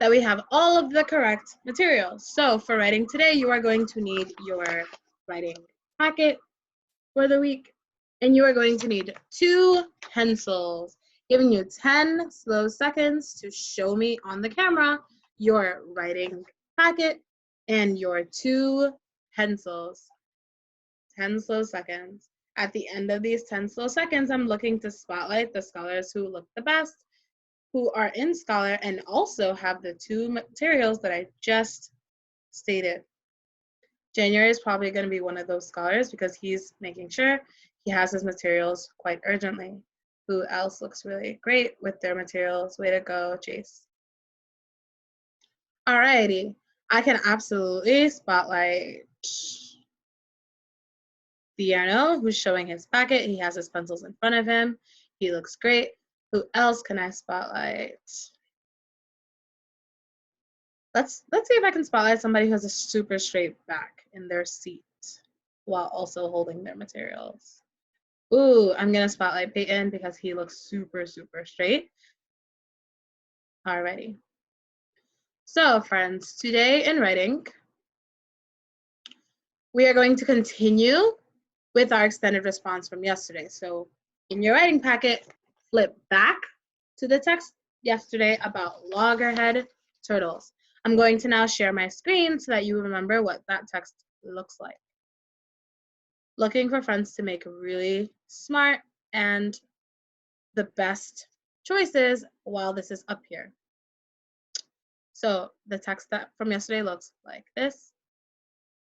that we have all of the correct materials. So for writing today, you are going to need your writing packet for the week, and you are going to need 2 pencils. Giving you 10 slow seconds to show me on the camera your writing packet and your 2 pencils. 10 slow seconds. At the end of these 10 slow seconds, I'm looking to spotlight the scholars who look the best, who are in Scholar and also have the 2 materials that I just stated. January is probably going to be one of those scholars because he's making sure he has his materials quite urgently. Who else looks really great with their materials? Way to go, Chase. Alrighty, I can absolutely spotlight Vierno, who's showing his packet. He has his pencils in front of him. He looks great. Who else can I spotlight? Let's see if I can spotlight somebody who has a super straight back in their seat while also holding their materials. Ooh, I'm gonna spotlight Peyton because he looks super, super straight. Alrighty. So friends, today in writing, we are going to continue with our extended response from yesterday. So in your writing packet, flip back to the text yesterday about loggerhead turtles. I'm going to now share my screen so that you remember what that text looks like. Looking for friends to make really smart and the best choices while this is up here. So the text that from yesterday looks like this,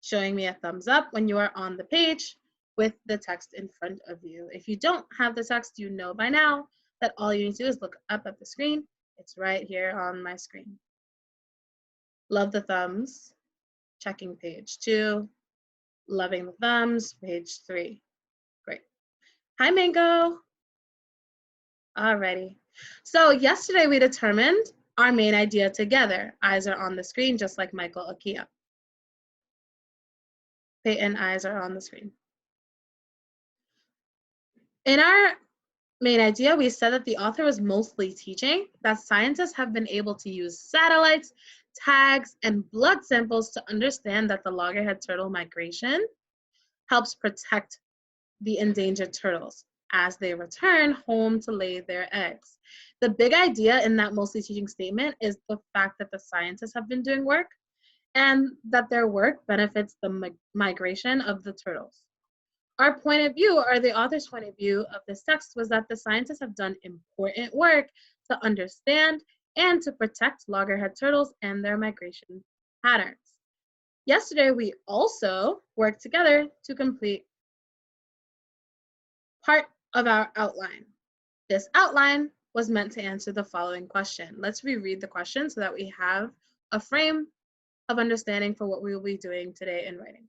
showing me a thumbs up when you are on the page with the text in front of you. If you don't have the text, you know by now that all you need to do is look up at the screen. It's right here on my screen. Love the thumbs. Checking page 2. Loving the thumbs. Page 3. Great. Hi, Mango. Alrighty. So yesterday we determined our main idea together. Eyes are on the screen, just like Michael Akia. Peyton, eyes are on the screen. In our main idea, we said that the author was mostly teaching that scientists have been able to use satellites, tags, and blood samples to understand that the loggerhead turtle migration helps protect the endangered turtles as they return home to lay their eggs. The big idea in that mostly teaching statement is the fact that the scientists have been doing work and that their work benefits the migration of the turtles. Our point of view, or the author's point of view of this text, was that the scientists have done important work to understand and to protect loggerhead turtles and their migration patterns. Yesterday, we also worked together to complete part of our outline. This outline was meant to answer the following question. Let's reread the question so that we have a frame of understanding for what we will be doing today in writing.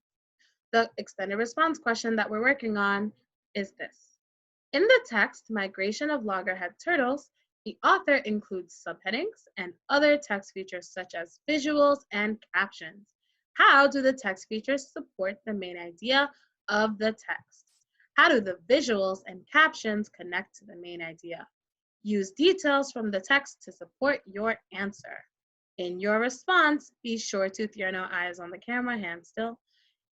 The extended response question that we're working on is this. In the text, Migration of Loggerhead Turtles, the author includes subheadings and other text features such as visuals and captions. How do the text features support the main idea of the text? How do the visuals and captions connect to the main idea? Use details from the text to support your answer. In your response, be sure to, Thierno, eyes on the camera, hands still.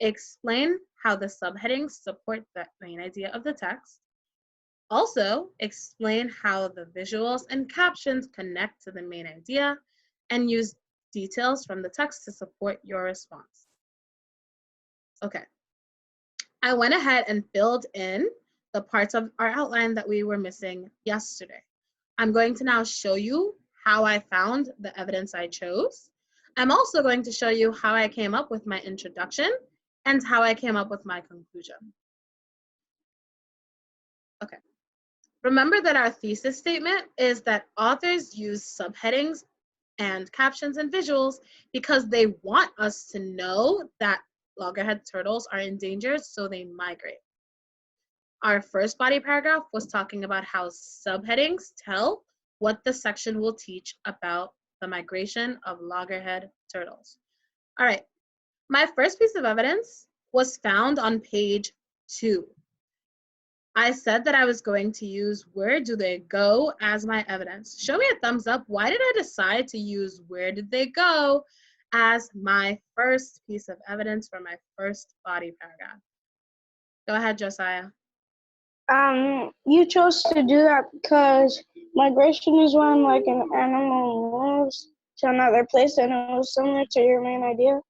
Explain how the subheadings support the main idea of the text. Also, explain how the visuals and captions connect to the main idea, and use details from the text to support your response. Okay. I went ahead and filled in the parts of our outline that we were missing yesterday. I'm going to now show you how I found the evidence I chose. I'm also going to show you how I came up with my introduction and how I came up with my conclusion. Okay. Remember that our thesis statement is that authors use subheadings and captions and visuals because they want us to know that loggerhead turtles are endangered, so they migrate. Our first body paragraph was talking about how subheadings tell what the section will teach about the migration of loggerhead turtles. All right, my first piece of evidence was found on page 2. I said that I was going to use where do they go as my evidence. Show me a thumbs up. Why did I decide to use where did they go as my first piece of evidence for my first body paragraph? Go ahead, Josiah. You chose to do that because migration is when like an animal moves to another place, and it was similar to your main idea.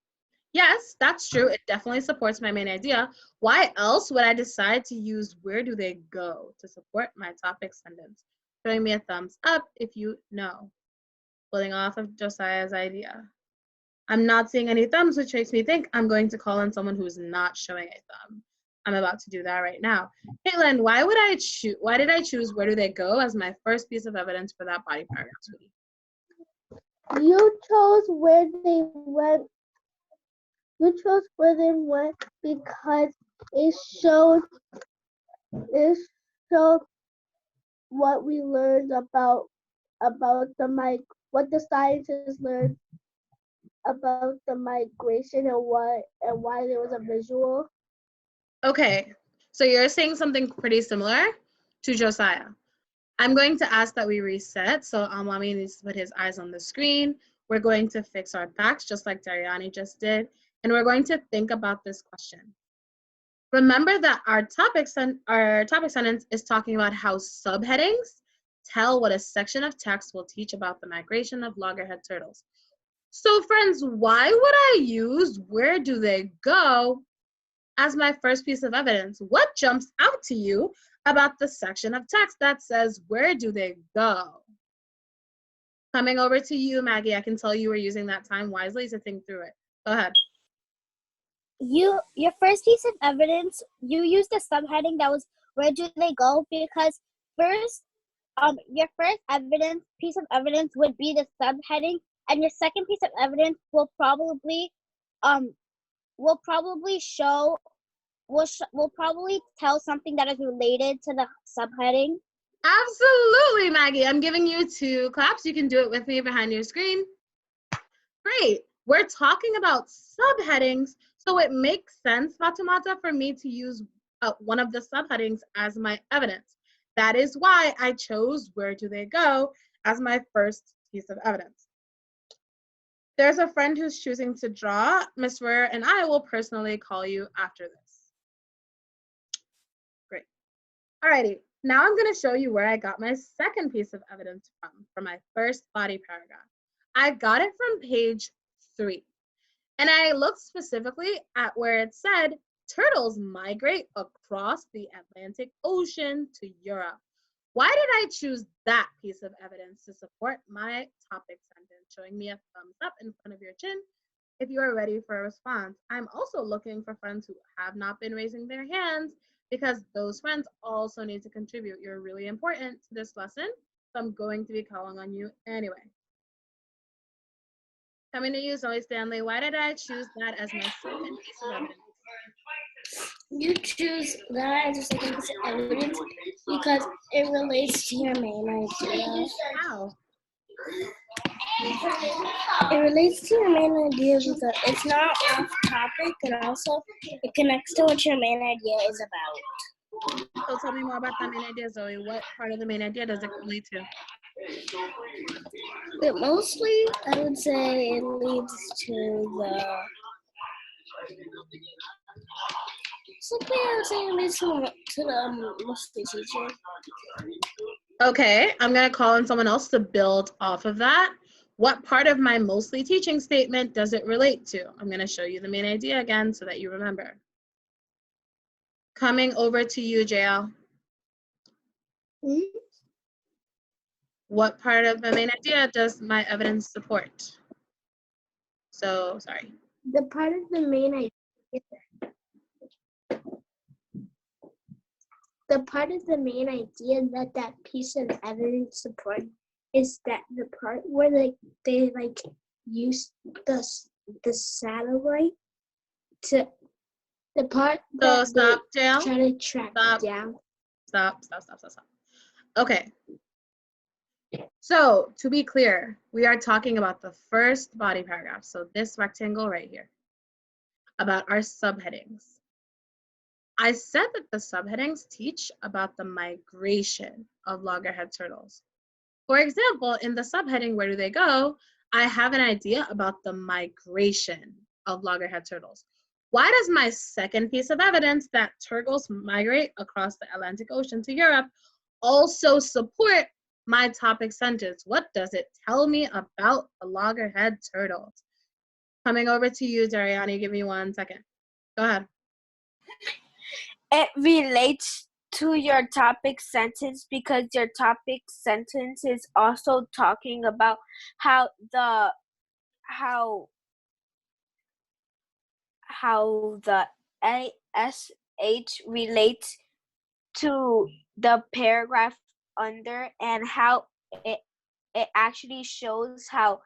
Yes, that's true. It definitely supports my main idea. Why else would I decide to use where do they go to support my topic sentence? Showing me a thumbs up if you know. Building off of Josiah's idea. I'm not seeing any thumbs, which makes me think I'm going to call on someone who's not showing a thumb. I'm about to do that right now. Caitlin, why did I choose where do they go as my first piece of evidence for that body paragraph, sweetie? You chose where they went. You chose where they went because it showed what we learned about what the scientists learned about the migration and why there was a visual. Okay, so you're saying something pretty similar to Josiah. I'm going to ask that we reset. So Mommy needs to put his eyes on the screen. We're going to fix our facts just like Dariani just did. And we're going to think about this question. Remember that our topic sentence is talking about how subheadings tell what a section of text will teach about the migration of loggerhead turtles. So friends, why would I use where do they go as my first piece of evidence? What jumps out to you about the section of text that says, where do they go? Coming over to you, Maggie, I can tell you were using that time wisely to think through it. Go ahead. Your first piece of evidence, you used a subheading that was where do they go, because first your first piece of evidence would be the subheading, and your second piece of evidence will probably tell something that is related to the subheading. Absolutely, Maggie. I'm giving you 2 claps. You can do it with me behind your screen. Great. We're talking about subheadings, so it makes sense, Fatumata, for me to use one of the subheadings as my evidence. That is why I chose where do they go as my first piece of evidence. There's a friend who's choosing to draw. Miss Ware and I will personally call you after this. Great. Alrighty, now I'm going to show you where I got my second piece of evidence from for my first body paragraph. I got it from page 3. And I looked specifically at where it said, turtles migrate across the Atlantic Ocean to Europe. Why did I choose that piece of evidence to support my topic sentence? Showing me a thumbs up in front of your chin if you are ready for a response. I'm also looking for friends who have not been raising their hands because those friends also need to contribute. You're really important to this lesson, so I'm going to be calling on you anyway. Coming to you, Zoe Stanley. Why did I choose that as my second piece of evidence? You choose that as a second piece of evidence because it relates to your main idea. How? It relates to your main idea because it's not off topic, and also it connects to what your main idea is about. So tell me more about that main idea, Zoe. What part of the main idea does it relate to? But mostly, I would say it leads to the. Simply, I would say it leads to the mostly teaching. Okay, I'm going to call on someone else to build off of that. What part of my mostly teaching statement does it relate to? I'm going to show you the main idea again so that you remember. Coming over to you, JL. What part of the main idea does my evidence support? So, sorry. The part of the main idea. The part of the main idea that piece of evidence support is that the part where they use the satellite to the part So that stop, JL. try to track down. Stop. Okay. So to be clear, we are talking about the first body paragraph. So this rectangle right here, about our subheadings. I said that the subheadings teach about the migration of loggerhead turtles. For example, in the subheading, where do they go? I have an idea about the migration of loggerhead turtles. Why does my second piece of evidence that turtles migrate across the Atlantic Ocean to Europe also support my topic sentence? What does it tell me about the loggerhead turtles? Coming over to you, Dariani, give me 1 second. Go ahead. It relates to your topic sentence because your topic sentence is also talking about how the ASH relates to the paragraph under and how it actually shows how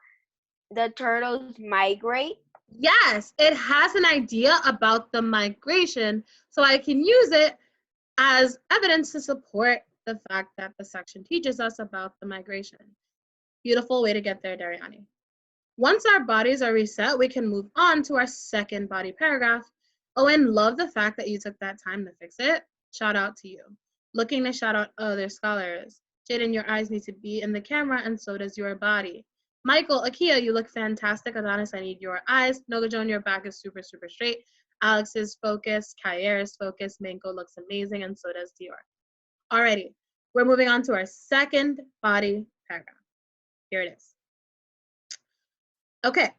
the turtles migrate. Yes, it has an idea about the migration, so I can use it as evidence to support the fact that the section teaches us about the migration. Beautiful way to get there, Dariani. Once our bodies are reset, we can move on to our second body paragraph. Owen, love the fact that you took that time to fix it. Shout out to you. Looking to shout out other scholars. Jaden, your eyes need to be in the camera, and so does your body. Michael, Akia, you look fantastic. Adonis, I need your eyes. Noga Joan, your back is super, super straight. Alex is focused. Kyer is focused. Manko looks amazing, and so does Dior. Alrighty, we're moving on to our second body paragraph. Here it is. Okay,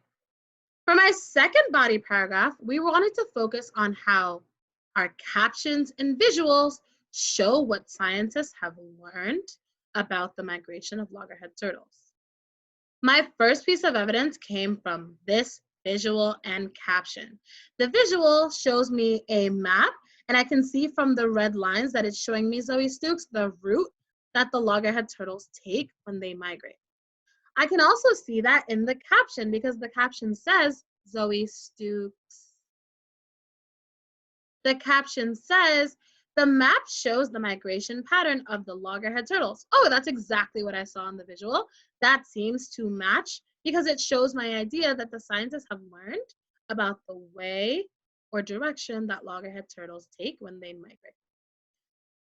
for my second body paragraph, we wanted to focus on how our captions and visuals show what scientists have learned about the migration of loggerhead turtles. My first piece of evidence came from this visual and caption. The visual shows me a map, and I can see from the red lines that it's showing me, Zoe Stooks, the route that the loggerhead turtles take when they migrate. I can also see that in the caption because the caption says Zoe Stooks. The caption says, the map shows the migration pattern of the loggerhead turtles. Oh, that's exactly what I saw in the visual. That seems to match because it shows my idea that the scientists have learned about the way or direction that loggerhead turtles take when they migrate.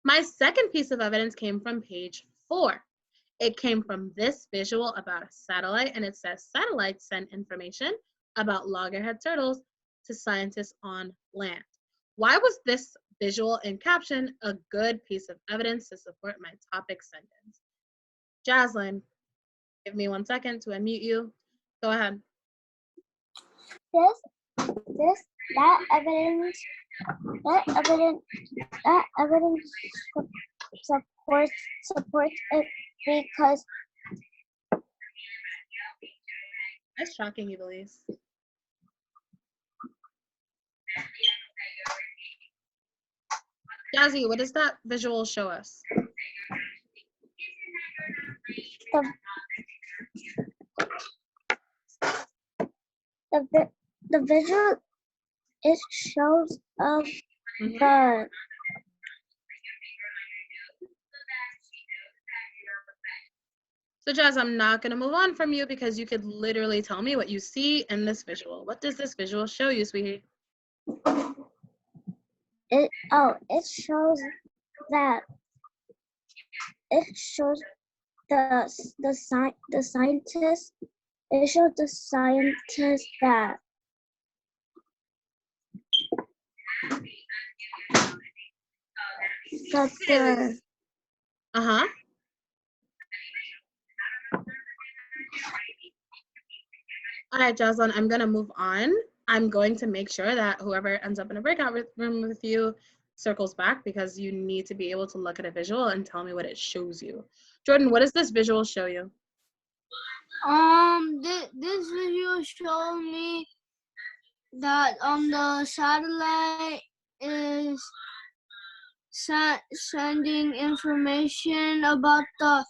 My second piece of evidence came from page 4. It came from this visual about a satellite, and it says satellites send information about loggerhead turtles to scientists on land. Why was this visual and caption a good piece of evidence to support my topic sentence? Jaslyn, give me 1 second to unmute you. Go ahead. That evidence supports it because Nice tracking, Evelise. Jazzy, what does that visual show us? the visual, it shows the So Jazz, I'm not gonna move on from you because you could literally tell me what you see in this visual. What does this visual show you, sweetie? it shows that it shows the scientists. It shows the scientists that the Uh-huh. All right, Jocelyn, I'm gonna move on. I'm going to make sure that whoever ends up in a breakout room with you circles back because you need to be able to look at a visual and tell me what it shows you. Jordan, what does this visual show you? This video showed me that the satellite is sending information about the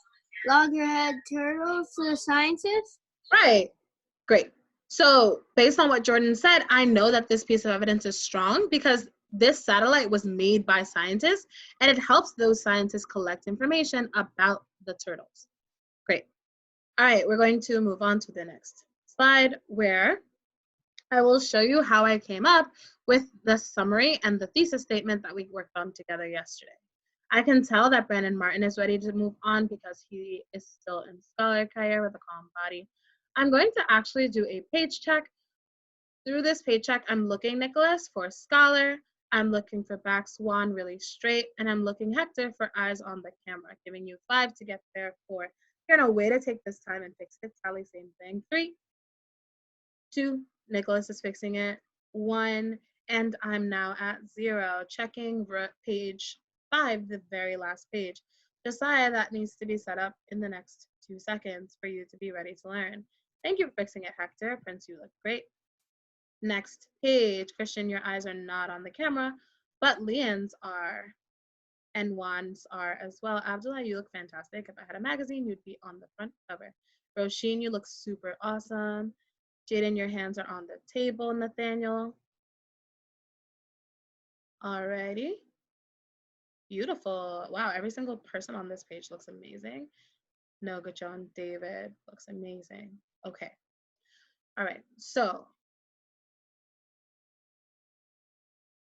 loggerhead turtles to the scientists. Right, great. So based on what Jordan said, I know that this piece of evidence is strong because this satellite was made by scientists and it helps those scientists collect information about the turtles. Great. All right, we're going to move on to the next slide where I will show you how I came up with the summary and the thesis statement that we worked on together yesterday. I can tell that Brandon Martin is ready to move on because he is still in scholar career with a calm body. I'm going to actually do a page check. Through this page check, I'm looking, Nicholas, for scholar. I'm looking for back swan really straight, and I'm looking Hector for eyes on the camera, giving you 5 to get there, 4. You're gonna way to take this time and fix it. Tally, same thing. 3, 2, Nicholas is fixing it. 1, and I'm now at 0. Checking page 5, the very last page. Josiah, that needs to be set up in the next 2 seconds for you to be ready to learn. Thank you for fixing it, Hector. Prince, you look great. Next page. Christian, your eyes are not on the camera, but Leon's are, and Juan's are as well. Abdullah, you look fantastic. If I had a magazine, you'd be on the front cover. Roisin, you look super awesome. Jaden, your hands are on the table. Nathaniel. Alrighty. Beautiful. Wow, every single person on this page looks amazing. No, good John. David looks amazing. Okay. All right, so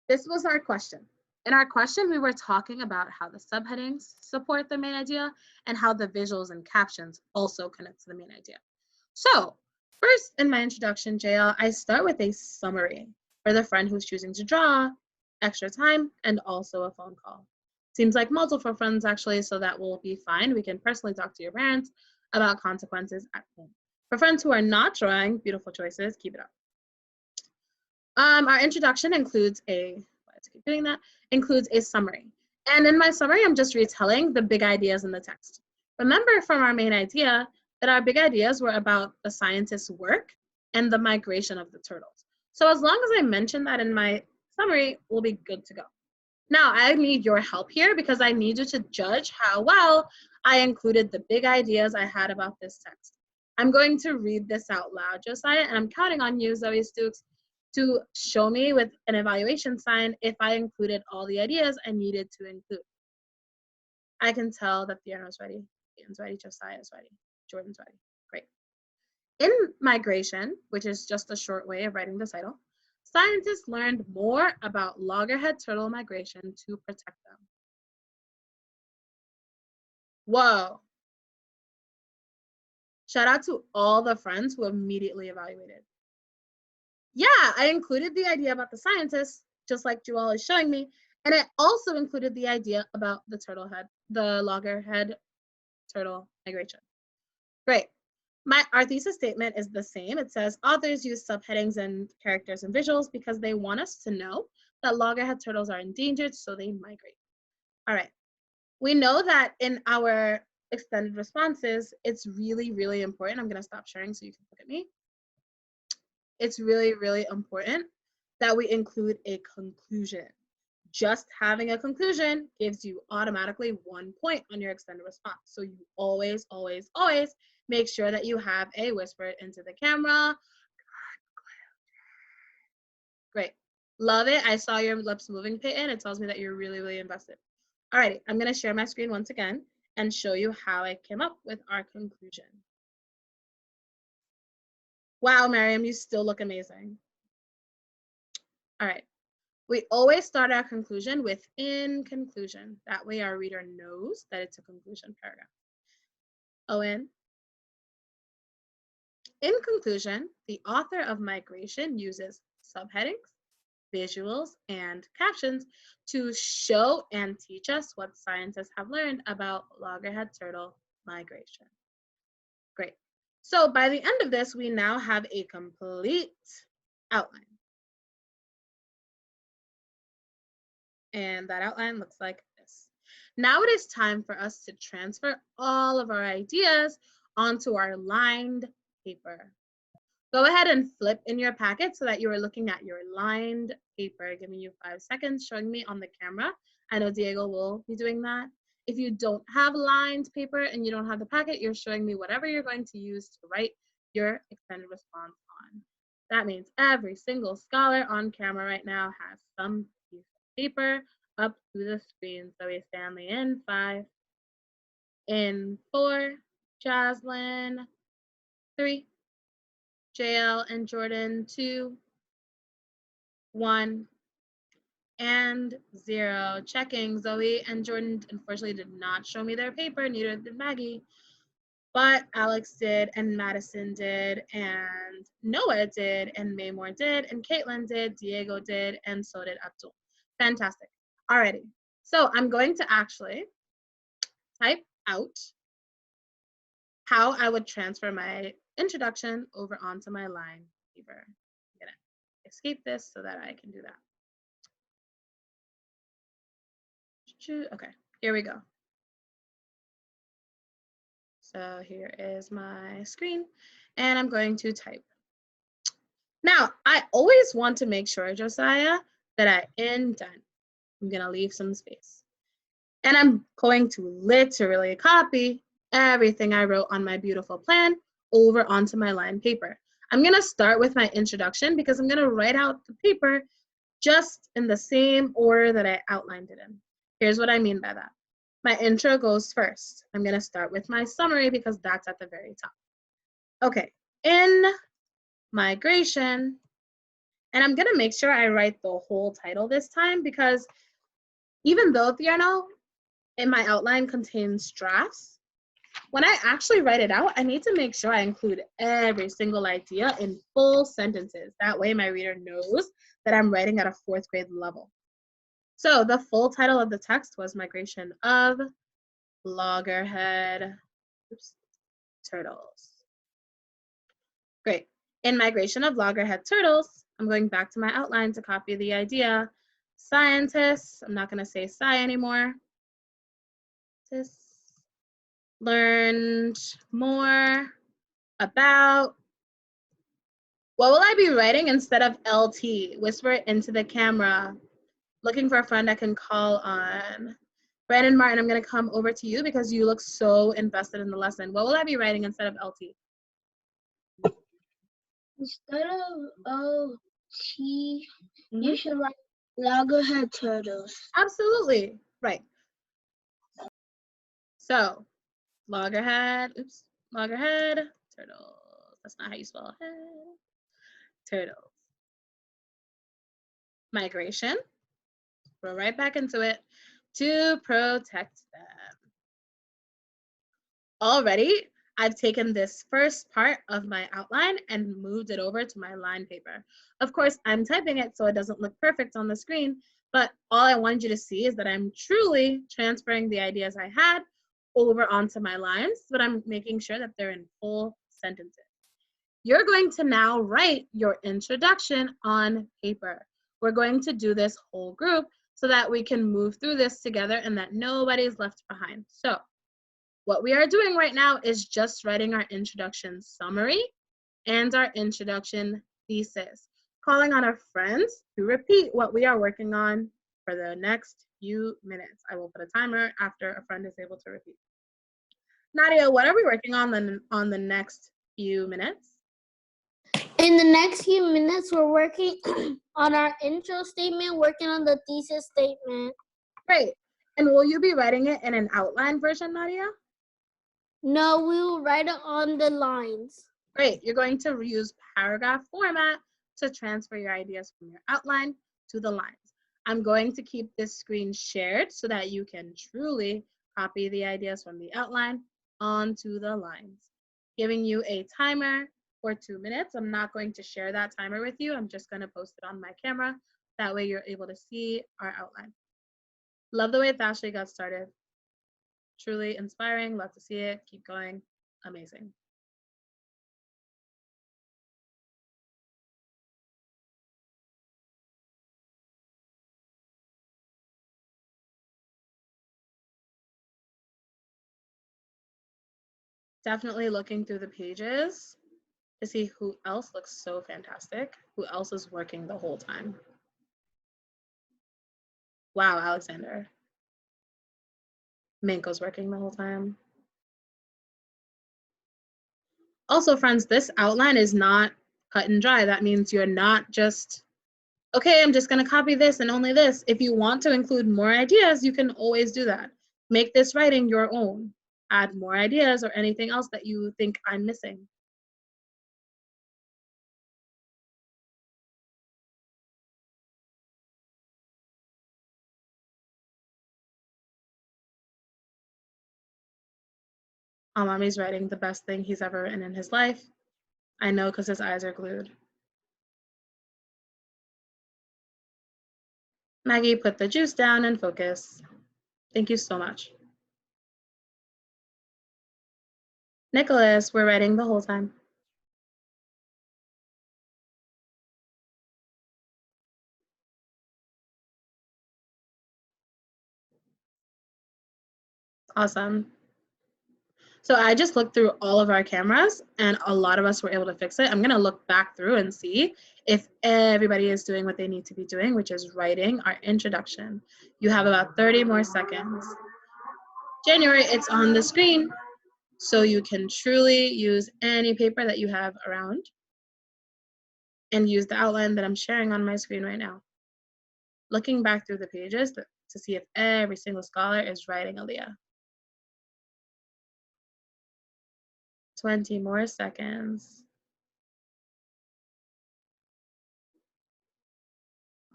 this was our question. In our question, we were talking about how the subheadings support the main idea and how the visuals and captions also connect to the main idea. So first, in my introduction, JL, I start with a summary for the friend who's choosing to draw, extra time, and also a phone call. Seems like multiple friends actually, so that will be fine. We can personally talk to your parents about consequences at home. For friends who are not drawing, beautiful choices, keep it up. Our introduction includes let's keep doing that, includes a summary. And in my summary, I'm just retelling the big ideas in the text. Remember from our main idea that our big ideas were about the scientists' work and the migration of the turtles. So as long as I mention that in my summary, we'll be good to go. Now, I need your help here because I need you to judge how well I included the big ideas I had about this text. I'm going to read this out loud, Josiah, and I'm counting on you, Zoe Stooks, to show me with an evaluation sign if I included all the ideas I needed to include. I can tell that Theona's ready, Ian's ready, Josiah's ready, Jordan's ready. Great. In migration, which is just a short way of writing the title, scientists learned more about loggerhead turtle migration to protect them. Whoa. Shout out to all the friends who immediately evaluated. Yeah, I included the idea about the scientists, just like Joelle is showing me, and I also included the idea about the loggerhead turtle migration. Great. Our thesis statement is the same. It says authors use subheadings and characters and visuals because they want us to know that loggerhead turtles are endangered, so they migrate. All right. We know that in our extended responses, it's really, really important. I'm going to stop sharing so you can look at me. It's really, really important that we include a conclusion. Just having a conclusion gives you automatically 1 point on your extended response. So you always, always, always make sure that you have a whisper it into the camera. Great. Love it. I saw your lips moving, Peyton. It tells me that you're really, really invested. Alrighty, I'm going to share my screen once again and show you how I came up with our conclusion. Wow, Miriam, you still look amazing. All right. We always start our conclusion with in conclusion. That way our reader knows that it's a conclusion paragraph. Owen. In conclusion, the author of Migration uses subheadings, visuals, and captions to show and teach us what scientists have learned about loggerhead turtle migration. Great. So by the end of this, we now have a complete outline. And that outline looks like this. Now it is time for us to transfer all of our ideas onto our lined paper. Go ahead and flip in your packet so that you are looking at your lined paper, giving you 5 seconds, showing me on the camera. I know Diego will be doing that. If you don't have lined paper and you don't have the packet, you're showing me whatever you're going to use to write your extended response on. That means every single scholar on camera right now has some piece of paper up to the screen. Zoe Stanley in 5, in 4, Jaslyn, 3, JL and Jordan, 2, 1, and 0. Checking. Zoe and Jordan unfortunately did not show me their paper, neither did Maggie. But Alex did, and Madison did, and Noah did, and Maymore did, and Caitlin did, Diego did, and so did Abdul. Fantastic. Alrighty. So I'm going to actually type out how I would transfer my introduction over onto my line paper. I'm gonna escape this so that I can do that. Okay, here we go. So here is my screen, and I'm going to type. Now, I always want to make sure, Josiah, that I indent. I'm gonna leave some space. And I'm going to literally copy everything I wrote on my beautiful plan over onto my line paper. I'm gonna start with my introduction because I'm gonna write out the paper just in the same order that I outlined it in. Here's what I mean by that. My intro goes first. I'm gonna start with my summary because that's at the very top. Okay, in migration, and I'm gonna make sure I write the whole title this time because even though Thierno in my outline contains drafts, when I actually write it out, I need to make sure I include every single idea in full sentences. That way my reader knows that I'm writing at a 4th grade level. So the full title of the text was Migration of Loggerhead Turtles. Great. In Migration of Loggerhead Turtles, I'm going back to my outline to copy the idea. Scientists, I'm not going to say sci anymore. Learned more about. What will I be writing instead of LT? Whisper it into the camera. Looking for a friend I can call on. Brandon Martin, I'm going to come over to you because you look so invested in the lesson. What will I be writing instead of LT? Instead of LT, you should write loggerhead turtles. Absolutely. Right. So, loggerhead turtles. That's not how you spell head. Turtles. Migration. Go right back into it to protect them. Already, I've taken this first part of my outline and moved it over to my line paper. Of course, I'm typing it so it doesn't look perfect on the screen, but all I want you to see is that I'm truly transferring the ideas I had over onto my lines, but I'm making sure that they're in full sentences. You're going to now write your introduction on paper. We're going to do this whole group so that we can move through this together and that nobody's left behind. So what we are doing right now is just writing our introduction summary and our introduction thesis, calling on our friends to repeat what we are working on for the next few minutes. I will put a timer after a friend is able to repeat. Nadia, what are we working on the next few minutes? In the next few minutes, we're working on our intro statement, working on the thesis statement. Great. And will you be writing it in an outline version, Nadia? No, we will write it on the lines. Great. You're going to use paragraph format to transfer your ideas from your outline to the lines. I'm going to keep this screen shared so that you can truly copy the ideas from the outline onto the lines. Giving you a timer for 2 minutes. I'm not going to share that timer with you. I'm just going to post it on my camera. That way you're able to see our outline. Love the way Ashley got started. Truly inspiring. Love to see it. Keep going. Amazing. Definitely looking through the pages to see who else looks so fantastic, who else is working the whole time. Wow, Alexander. Manko's working the whole time. Also, friends, this outline is not cut and dry. That means you're not just, okay, I'm just gonna copy this and only this. If you want to include more ideas, you can always do that. Make this writing your own. Add more ideas or anything else that you think I'm missing. Mommy's writing the best thing he's ever written in his life. I know because his eyes are glued. Maggie, put the juice down and focus. Thank you so much. Nicholas, we're writing the whole time. Awesome. So I just looked through all of our cameras and a lot of us were able to fix it. I'm gonna look back through and see if everybody is doing what they need to be doing, which is writing our introduction. You have about 30 more seconds. January, it's on the screen, so you can truly use any paper that you have around and use the outline that I'm sharing on my screen right now. Looking back through the pages to see if every single scholar is writing Aaliyah. 20 more seconds.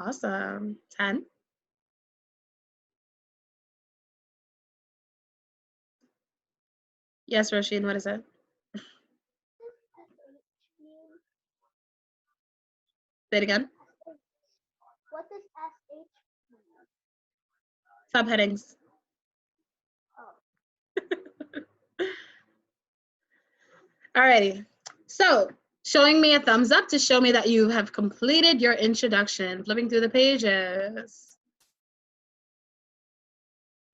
Awesome. 10. Yes, Roisin, what is it? Say it again. What does SH mean? Subheadings. Alrighty. So, showing me a thumbs up to show me that you have completed your introduction. Flipping through the pages.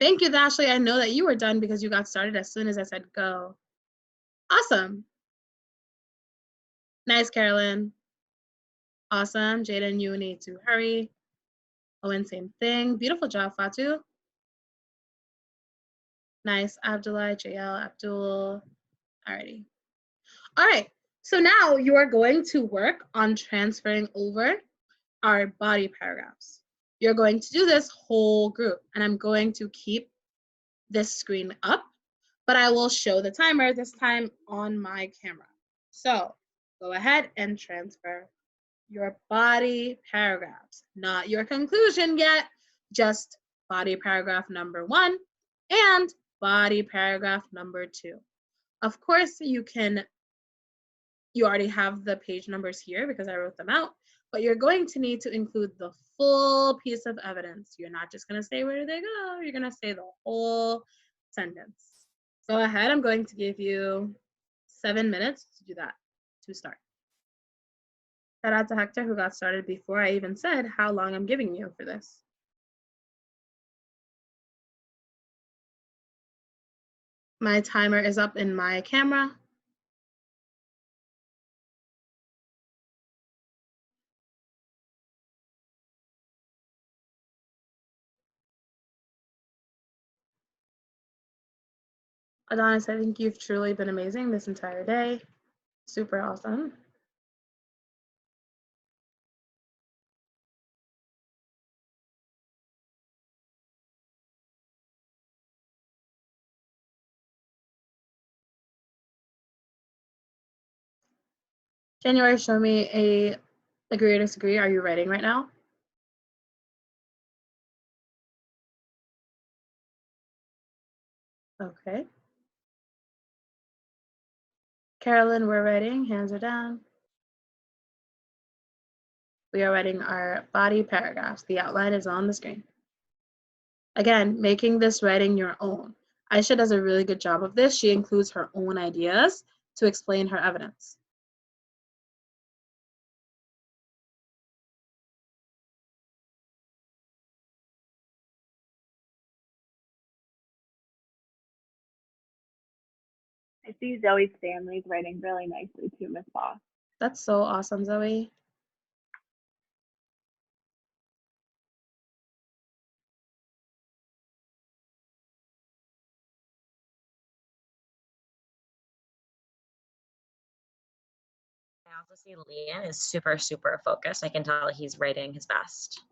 Thank you, Ashley. I know that you were done because you got started as soon as I said go. Awesome. Nice, Carolyn. Awesome. Jaden, you need to hurry. Owen, same thing. Beautiful job, Fatu. Nice, Abdullah, JL, Abdul. Alrighty. All right, so now you are going to work on transferring over our body paragraphs. You're going to do this whole group, and I'm going to keep this screen up, but I will show the timer this time on my camera. So go ahead and transfer your body paragraphs, not your conclusion yet, just body paragraph number 1 and body paragraph number 2. Of course, you already have the page numbers here because I wrote them out, but you're going to need to include the full piece of evidence. You're not just going to say, where do they go? You're going to say the whole sentence. Go ahead. I'm going to give you 7 minutes to do that to start. Shout out to Hector, who got started before I even said how long I'm giving you for this. My timer is up in my camera. Adonis, I think you've truly been amazing this entire day. Super awesome. January, show me a agree or disagree. Are you writing right now? Okay. Carolyn, we're writing. Hands are down. We are writing our body paragraphs. The outline is on the screen. Again, making this writing your own. Aisha does a really good job of this. She includes her own ideas to explain her evidence. I see Zoe's family's writing really nicely too, Miss Boss. That's so awesome, Zoe. I also see Liam is super, super focused. I can tell he's writing his best.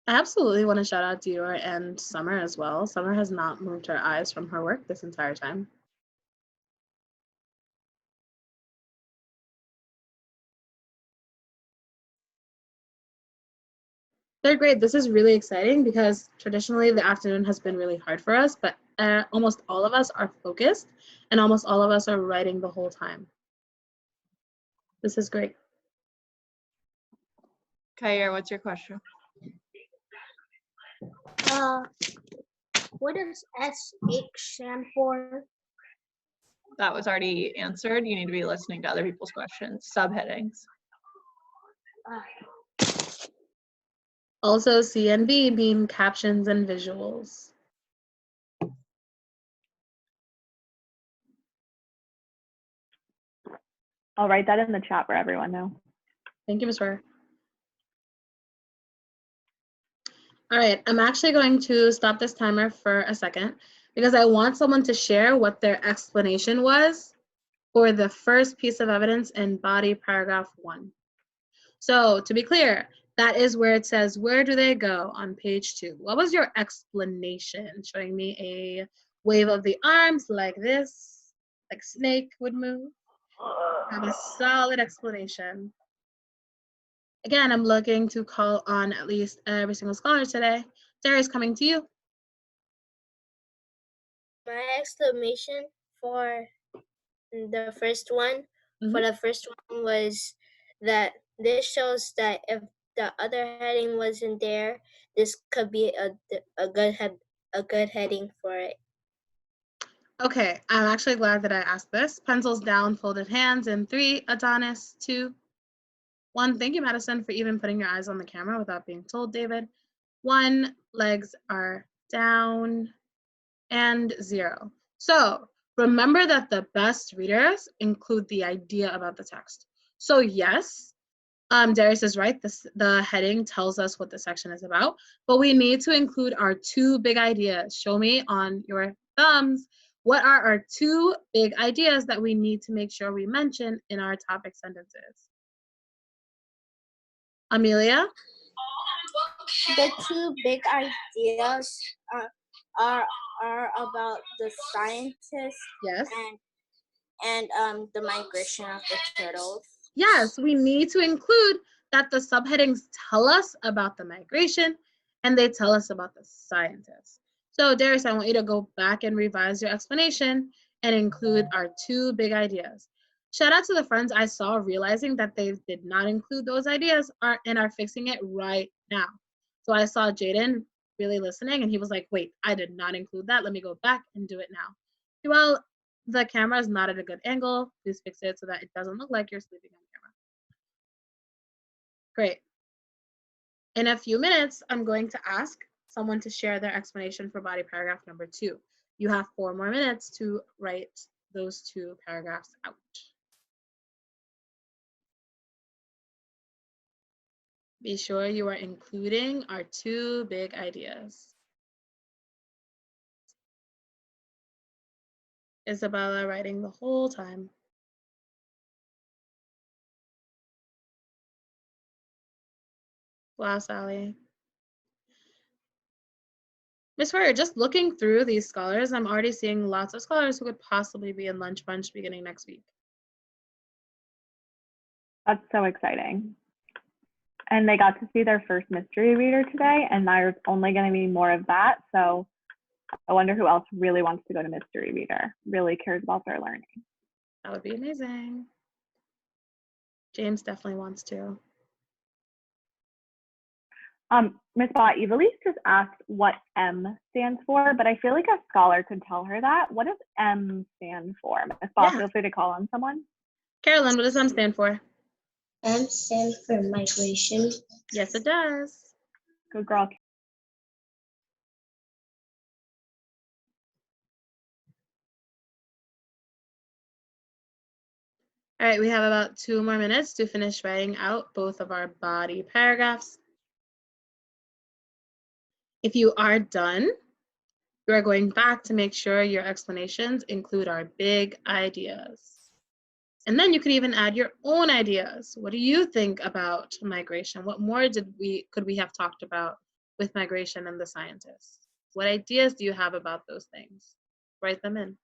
I absolutely want to shout out Dior and Summer as well. Summer has not moved her eyes from her work this entire time. Third grade, this is really exciting because traditionally the afternoon has been really hard for us, but almost all of us are focused, and almost all of us are writing the whole time. This is great. Kair, what's your question? What does SH stand for? That was already answered. You need to be listening to other people's questions. Subheadings. Also, C and B mean captions and visuals. I'll write that in the chat for everyone now. Thank you, Ms. Royer. All right, I'm actually going to stop this timer for a second because I want someone to share what their explanation was for the first piece of evidence in body paragraph 1. So to be clear, that is where it says, where do they go on page 2? What was your explanation? Showing me a wave of the arms like this, like snake would move. Have a solid explanation. Again, I'm looking to call on at least every single scholar today. Darius, coming to you. My exclamation for the first one, was that this shows that if the other heading wasn't there, this could be a good heading for it. Okay, I'm actually glad that I asked this. Pencils down, folded hands in 3, Adonis, 2, 1. Thank you, Madison, for even putting your eyes on the camera without being told, David. 1, legs are down, and 0. So remember that the best readers include the idea about the text. So yes, Darius is right. The heading tells us what the section is about, but we need to include our 2 big ideas. Show me on your thumbs. What are our 2 big ideas that we need to make sure we mention in our topic sentences? Amelia? The 2 big ideas are about the scientists Yes. and the migration of the turtles. Yes, we need to include that the subheadings tell us about the migration and they tell us about the scientists. So Darius, I want you to go back and revise your explanation and include our 2 big ideas. Shout out to the friends I saw realizing that they did not include those ideas and are fixing it right now. So I saw Jaden really listening and he was like, wait, I did not include that. Let me go back and do it now. Well, the camera is not at a good angle. Please fix it so that it doesn't look like you're sleeping on camera. Great. In a few minutes, I'm going to ask someone to share their explanation for body paragraph number 2. You have 4 more minutes to write those 2 paragraphs out. Be sure you are including our 2 big ideas. Isabella writing the whole time. Wow, Sally. Ms. Royer, just looking through these scholars, I'm already seeing lots of scholars who could possibly be in Lunch Bunch beginning next week. That's so exciting. And they got to see their first mystery reader today, and there's only going to be more of that. So I wonder who else really wants to go to mystery reader, really cares about their learning. That would be amazing. James definitely wants to. Ms. Bott, Evelise just asked what M stands for, but I feel like a scholar could tell her that. What does M stand for? Ms. Bott, feel free to call on someone. Carolyn, what does M stand for? M stands for migration. Yes, it does. Good girl. All right, we have about 2 more minutes to finish writing out both of our body paragraphs. If you are done, you are going back to make sure your explanations include our big ideas. And then you can even add your own ideas. What do you think about migration? What more could we have talked about with migration and the scientists? What ideas do you have about those things? Write them in.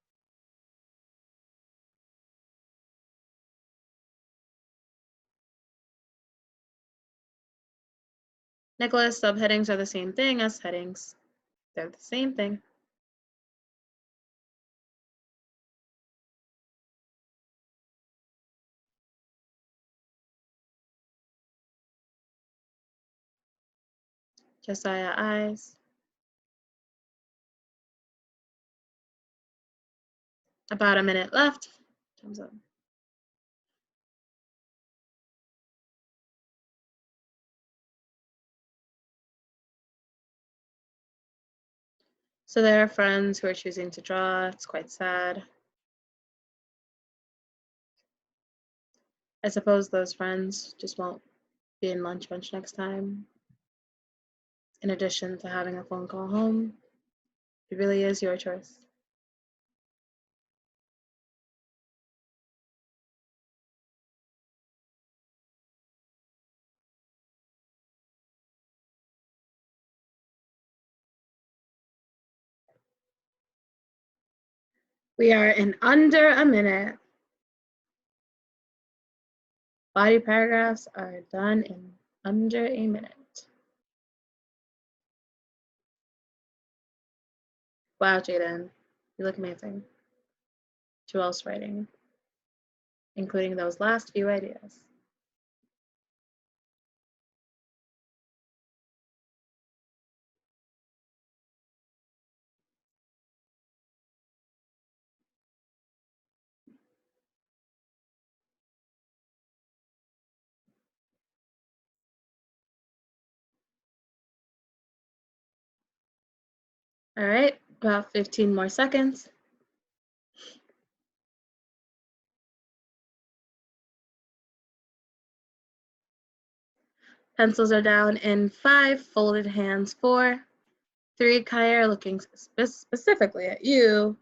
Nicholas, subheadings are the same thing as headings. They're the same thing. Josiah, eyes. About a minute left. Thumbs up. So there are friends who are choosing to draw. It's quite sad. I suppose those friends just won't be in lunch bunch next time. In addition to having a phone call home, it really is your choice. We are in under a minute. Body paragraphs are done in under a minute. Wow, Jaden, you look amazing. Who else writing? Including those last few ideas. All right, about 15 more seconds. Pencils are down in 5, folded hands 4, 3, Kaya looking specifically at you,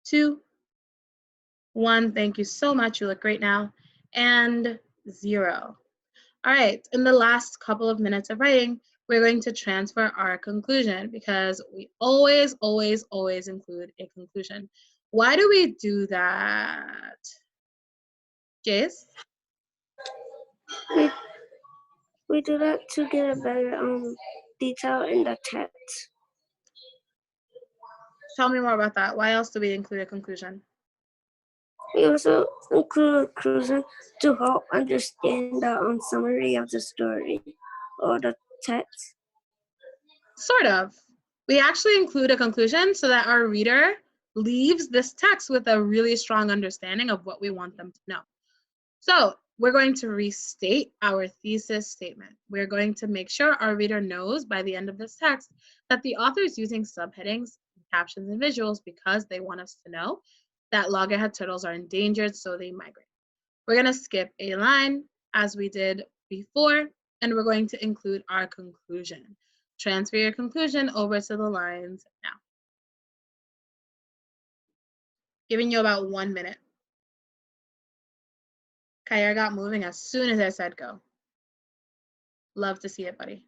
2, 1, thank you so much, you look great now, and 0. All right, in the last couple of minutes of writing, we're going to transfer our conclusion because we always include a conclusion. Why do we do that? Jace? We do that to get a better detail in the text. Tell me more about that. Why else do we include a conclusion? We also include a conclusion to help understand the summary of the story or the text. Sort of. We actually include a conclusion so that our reader leaves this text with a really strong understanding of what we want them to know. So we're going to restate our thesis statement. We're going to make sure our reader knows by the end of this text that the author is using subheadings, captions, and visuals because they want us to know that loggerhead turtles are endangered, so they migrate. We're going to skip a line as we did before, and we're going to include our conclusion. Transfer your conclusion over to the lines now. Giving you about 1 minute. Kaya got moving as soon as I said go. Love to see it, buddy.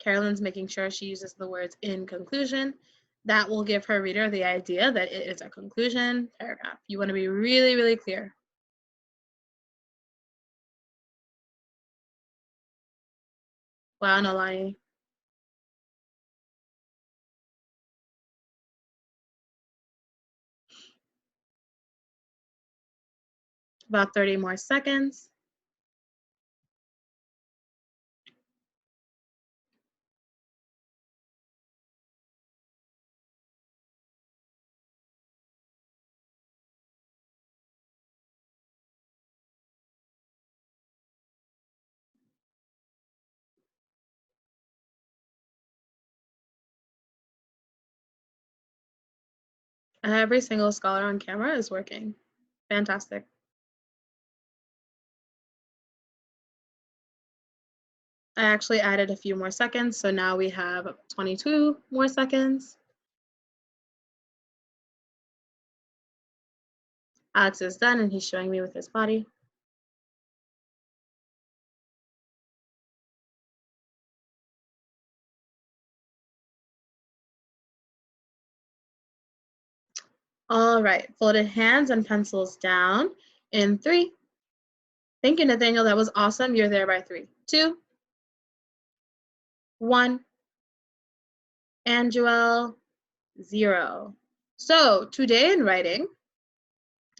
Carolyn's making sure she uses the words in conclusion. That will give her reader the idea that it is a conclusion paragraph. You want to be really, really clear. Wow, Nolani. About 30 more seconds. Every single scholar on camera is working. Fantastic. I actually added a few more seconds, so now we have 22 more seconds. Alex is done, and he's showing me with his body. All right, folded hands and pencils down in 3. Thank you, Nathaniel. That was awesome. You're there by 3. 2, 1. And Joelle, 0. So today in writing,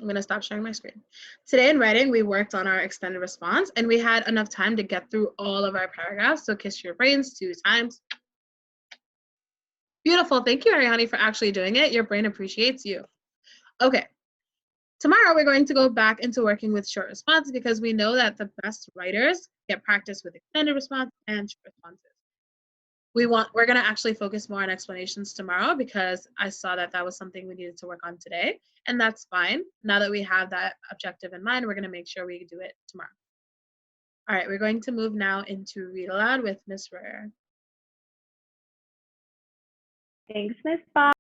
I'm going to stop sharing my screen. Today in writing, we worked on our extended response, and we had enough time to get through all of our paragraphs. So kiss your brains 2 times. Beautiful. Thank you, Ariane, for actually doing it. Your brain appreciates you. Okay. Tomorrow, we're going to go back into working with short response because we know that the best writers get practice with extended response and short responses. We're going to actually focus more on explanations tomorrow because I saw that that was something we needed to work on today, and that's fine. Now that we have that objective in mind, we're going to make sure we do it tomorrow. All right, we're going to move now into read aloud with Miss Rare. Thanks, Miss Bob.